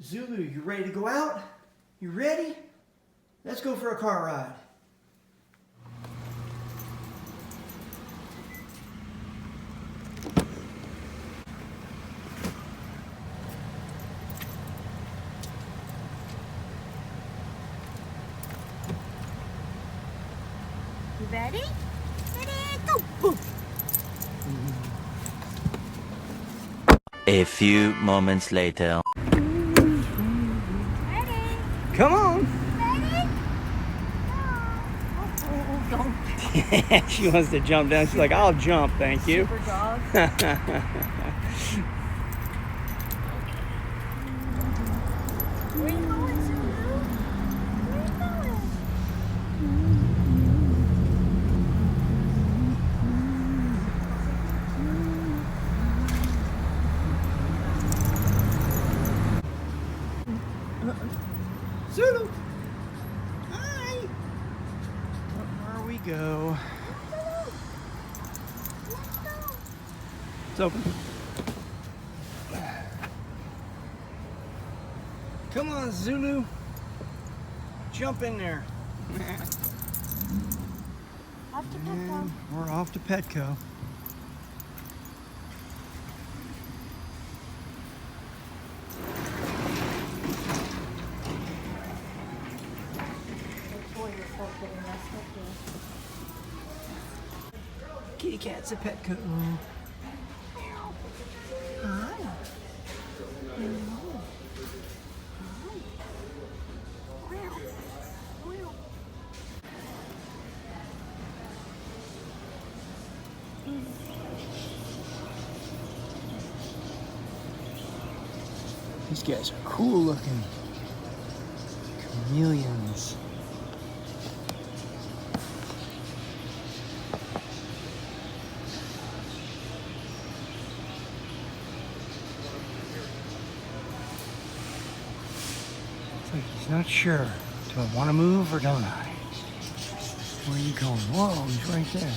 Zulu, you ready to go out? You ready? Let's go for a car ride. You ready? Ready, go! Boom! A few moments later. Ready? Come on. Ready? Oh, don't. She wants to jump down. She's like, I'll jump, thank you. Super dog. Where you going, Zulu? Where you going? Zulu. Hi. Where we go? Let's go. It's open. Come on, Zulu. Jump in there. Off to Petco. And we're off to Petco. Boy, you're so good in this cookie. Kitty cat's at Petco. Hi. These guys are cool looking. Chameleons. It's like he's not sure. Do I want to move or don't I? Where are you going? Whoa, he's right there.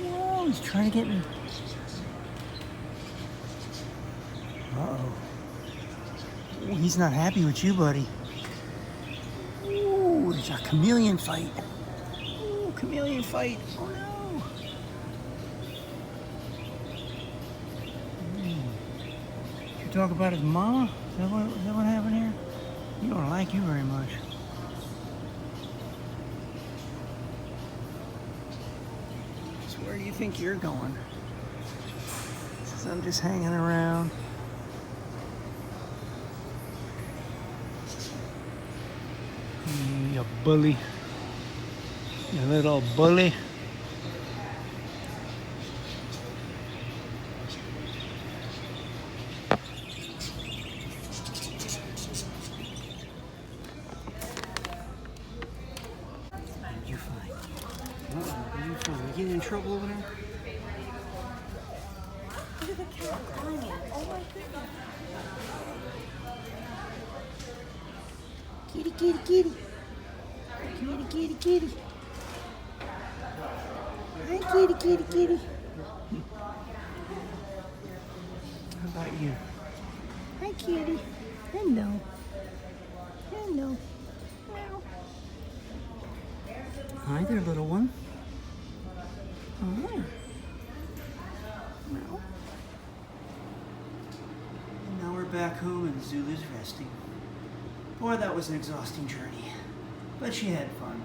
Whoa, he's trying to get me. Uh-oh. Ooh, he's not happy with you, buddy. Ooh, it's a chameleon fight. Ooh, chameleon fight. Oh no. You talk about his mama? Is that what happened here? You don't like you very much. So where do you think you're going? Says I'm just hanging around. You bully. You little bully. What did you find? What did you find? You getting in trouble over there? Look at the cat climbing. Oh my goodness. Kitty, kitty, kitty. Kitty, kitty, kitty. Hi, kitty, kitty, kitty. How about you? Hi, kitty. Hello. Hello. Meow. Hi there, little one. Hi. Meow. And now we're back home and Zulu's resting. Boy, that was an exhausting journey. But she had fun.